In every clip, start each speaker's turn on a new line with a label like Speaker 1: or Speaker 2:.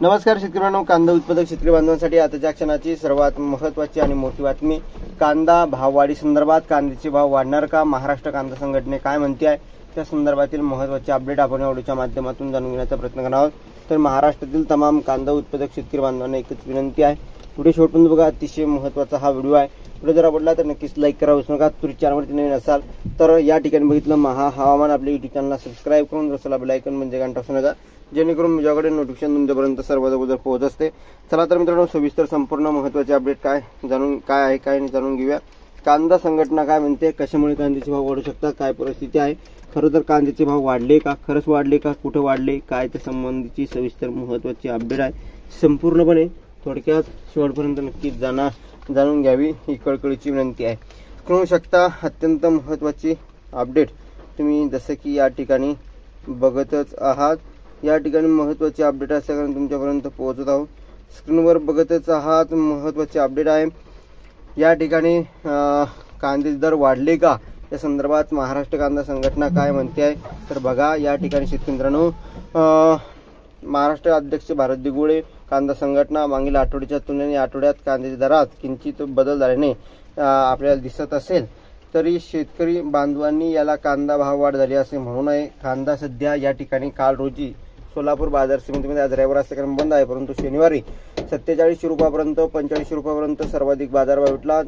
Speaker 1: नमस्कार शेतकऱ्यांनो, कांदा उत्पादक शेतकरी बांधवांसाठी आताच्या क्षणाची सर्वात महत्त्वाची आणि मोठी बातमी। कांदा भाववाढी संदर्भात कांद्याचे भाव वाढणार का, महाराष्ट्र कांदा संघटने काय म्हणते आहे त्या संदर्भातील महत्त्वाचे अपडेट आपण या व्हिडिओच्या माध्यमातून जाणून घेण्याचा प्रयत्न करणार आहोत। तर महाराष्ट्रातील तमाम कांदा उत्पादक शेतकरी बांधवांना एकच विनंती आहे, व्हिडिओ शेवटपर्यंत बघा, अतिशय महत्त्वाचा हा व्हिडिओ आहे। व्हिडिओ जर आवडला तर नक्कीच लाईक करा, विसरू नका। तुम्ही चॅनलवरती नवीन असाल तर या ठिकाणी बघितलं महा हवामान आपल्या YouTube चॅनलला सबस्क्राइब करून रसला बेल आयकॉन म्हणजे घंटा वाजवू नका, जेणेकरून माझ्याकडे नोटिफिकेशन तुमच्यापर्यंत सर्वात अगोदर पोहोचत असते। चला तर मित्रांनो, सविस्तर संपूर्ण महत्त्वाचे अपडेट काय आहे काय जाणून घेऊया। कांदा संघटना काय म्हणते, कशामुळे कांद्याचे भाव वाढू शकतात, काय परिस्थिती आहे, खरं तर कांद्याचे भाव वाढले का, खरंच वाढले का, कुठे वाढले, काय त्या संबंधीची सविस्तर महत्त्वाची अपडेट आहे। संपूर्णपणे थोडक्यात शेवटपर्यंत नक्कीच जाणून घ्यावी ही कळकळीची विनंती आहे। करू शकता अत्यंत महत्त्वाची अपडेट तुम्ही जसं की या ठिकाणी बघतच आहात। या ठिकाणी महत्त्वाचे अपडेट असल्या कारण तुमच्यापर्यंत पोहोचत आहोत। स्क्रीनवर बघतच आहात महत्त्वाचे अपडेट आहे। या ठिकाणी कांदे दर वाढले का या संदर्भात महाराष्ट्र कांदा संघटना काय म्हणते आहे तर बघा। या ठिकाणी शेतकरी मित्रांनो, महाराष्ट्र अध्यक्ष भारत दिगोळे कांदा संघटना मागील आठवड्याच्या तुलनेने आठवड्यात कांद्याच्या दरात किंचित बदल झाल्याने आपल्याला दिसत असेल तरी शेतकरी बांधवांनी याला कांदा भाव वाढ झाली असे म्हणू नये। कांदा सध्या या ठिकाणी काल रोजी सोलापूर बाजार समितीमध्ये आज रविवार असल्याने बंद आहे, परंतु शनिवारी 47 रुपयापर्यंत 45 रुपयापर्यंत सर्वाधिक बाजारभाव भेटला।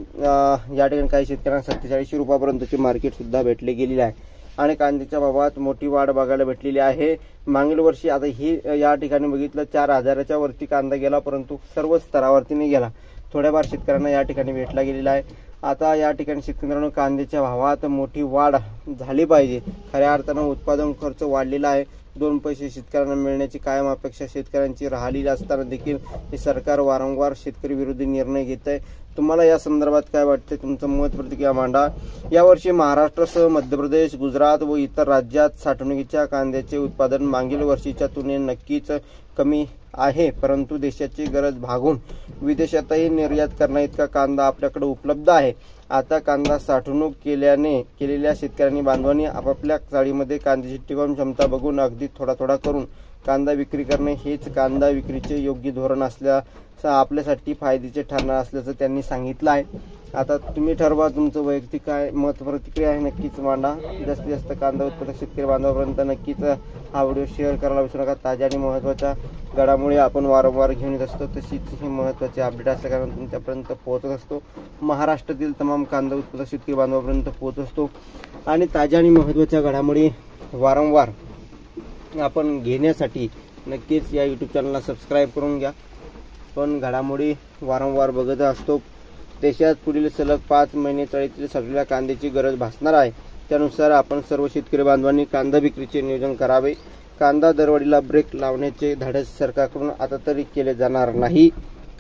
Speaker 1: या ठिकाणी काही शेतकऱ्यांना 47 रुपयापर्यंतचे मार्केट सुद्धा भेटले गेलेले आहे आणि कांद्याच्या भावात मोठी वाढ बघायला भेटलेली आहे। मागील वर्षी आता ही या ठिकाणी बघितलं 4000च्या वरती कांदा गेला, परंतु सर्व स्तरावरती नाही गेला, थोड्याफार शेतकऱ्यांना या ठिकाणी भेटला गेलेला आहे। आता या ठिकाणी शेतकऱ्यांना कांद्याच्या भावात मोठी वाढ झाली पाहिजे। खऱ्या अर्थानं उत्पादन खर्च वाढलेला आहे, 2 पैसे शेतकऱ्यांना मिळण्याची कायम अपेक्षा शेतकऱ्यांची राहिलेली असताना देखील हे सरकार वारंवार शेतकरी विरोधी निर्णय घेत आहे। तुम्हाला या संदर्भात काय वाटते, तुमचं मत प्रतिक्रिया मांडा। यावर्षी महाराष्ट्रासह मध्य प्रदेश, गुजरात व इतर राज्यात साठवणुकीच्या कांद्याचे उत्पादन मागील वर्षीच्या तुलनेत नक्कीच कमी आहे, परंतु देशाची गरज भागून विदेशातही निर्यात करण्याइतका कांदा आपल्याकडे उपलब्ध आहे। आता कांदा साठवणूक केलेल्या शेतकऱ्यांनी बांधवांनी आपापल्या चाळीमध्ये कांद्याची टिकाऊ क्षमता बघून अगदी थोडा करून कांदा विक्री करणे हेच कांदा विक्रीचे योग्य धोरण असल्यास आपल्यासाठी फायद्याचे ठरणार असल्याचं त्यांनी सांगितलं आहे। आता तुम्ही ठरवा, तुमचं वैयक्तिक काय मत प्रतिक्रिया आहे नक्कीच मांडा। जास्तीत जास्त कांदा उत्पादक शेतकरी बांधवांपर्यंत नक्कीच हा व्हिडिओ शेअर करायला विसरू नका। ताज्या आणि महत्त्वाच्या घडामोडी आपण वारंवार घेऊन येत असतो, तशीच ही महत्त्वाची अपडेट असल्या कारण तुमच्यापर्यंत पोहोचत असतो। महाराष्ट्रातील तमाम कांदा उत्पादक शेतकरी बांधवांपर्यंत पोहोचत असतो आणि ताज्या आणि महत्त्वाच्या घडामोडी वारंवार आपण घेण्यासाठी नक्कीच या YouTube चॅनलला सबस्क्राइब करून घ्या। पण घडामोडी वारंवार बघत असतो। देशात पुढील सलग 5 महिने चाळीतील सगळ्या कांद्याची गरज भासणार आहे, त्यानुसार आपण सर्व शेतकरी बांधवांनी कांदा विक्रीचे नियोजन करावे। कांदा दरवाढीला ब्रेक लावण्याचे धाडस सरकारकडून आता तरी केले जाणार नाही,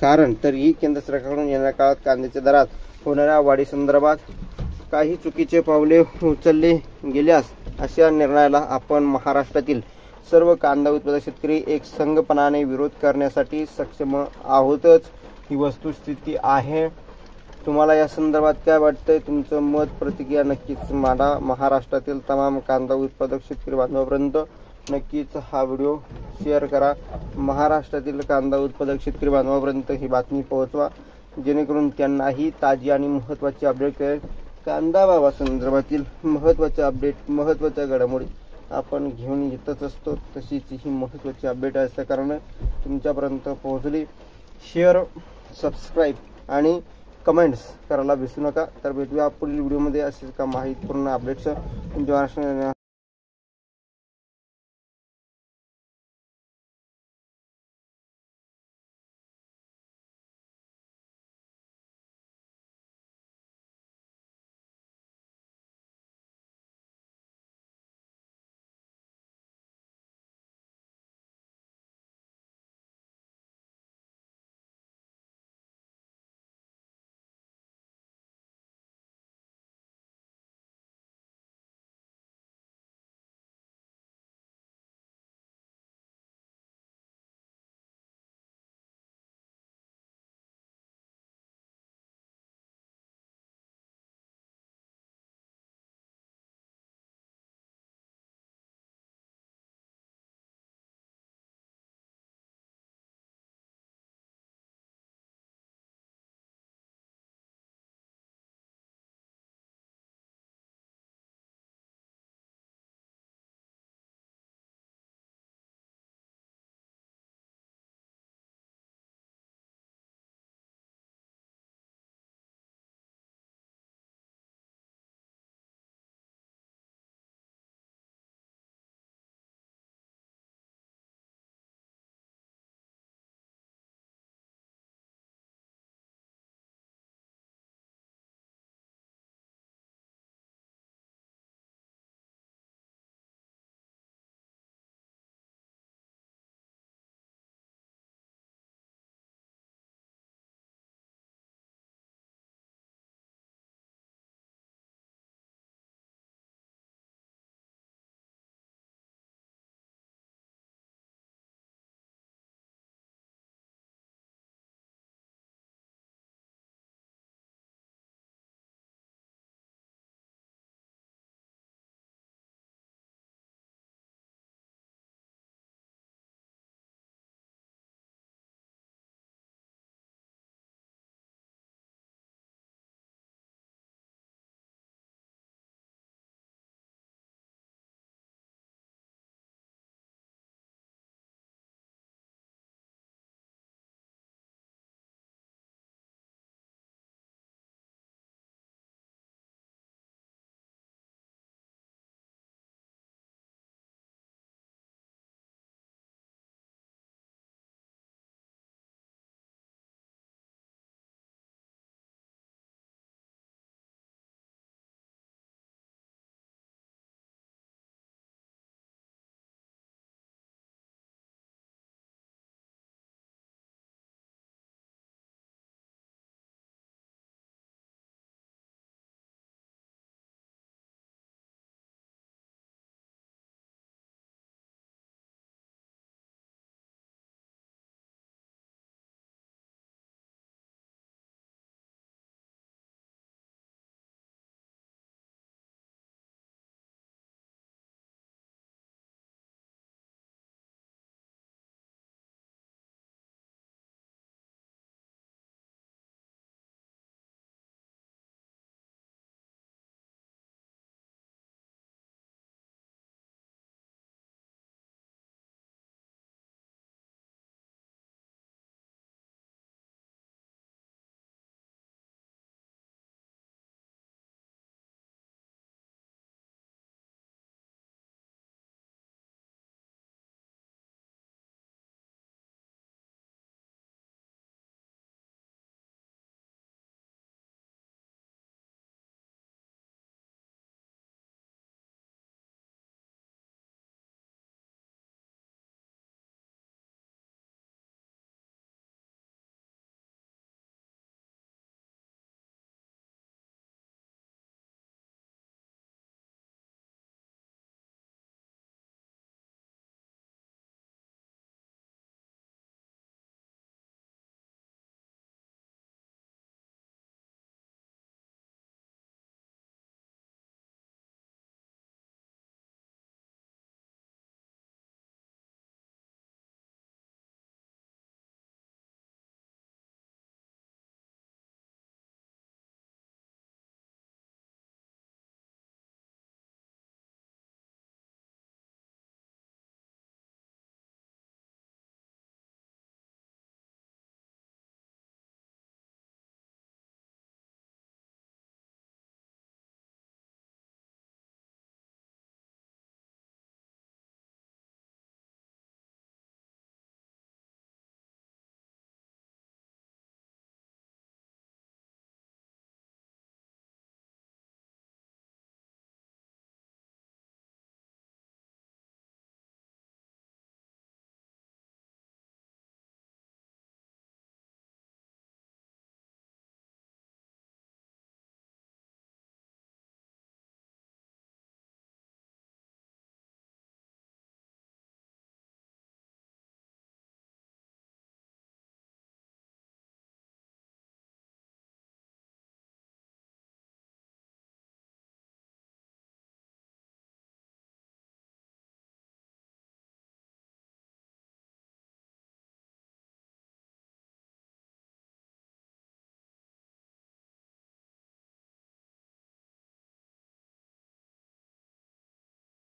Speaker 1: कारण तरीही केंद्र सरकारकडून येणाऱ्या काळात कांद्याच्या दरात होणाऱ्या वाढी संदर्भात काही चुकीचे पावले उचलले गेल्यास अशा निर्णयाला आपण महाराष्ट्रातील सर्व कांदा उत्पादक शेतकरी एक संघपणाने विरोध करण्यासाठी सक्षम आहोतच, ही वस्तुस्थिती आहे। तुम्हाला या संदर्भात काय वाटतंय, तुमचं मत प्रतिक्रिया नक्कीच मांडा। महाराष्ट्रातील तमाम कांदा उत्पादक शेतकरी बांधवांपर्यंत नक्कीच हा व्हिडिओ शेअर करा। महाराष्ट्रातील कांदा उत्पादक शेतकरी बांधवांपर्यंत ही बातमी पोहोचवा, जेणेकरून त्यांनाही ताजी आणि महत्त्वाची अपडेट कळेल। कांदा भावासंदर्भातील महत्त्वाचे अपडेट, महत्त्वाच्या घडामोडी आपण घेऊन येतच असतो, तशीच ही महत्त्वाची अपडेट असल्या कारणाने तुमच्यापर्यंत पोहोचली। शेअर, सबस्क्राईब आणि कमेंट्स करायला विसरू नका। तर भेटूया पुढील व्हिडिओमध्ये असेच का माहितीपूर्ण अपडेट्स तुमच्या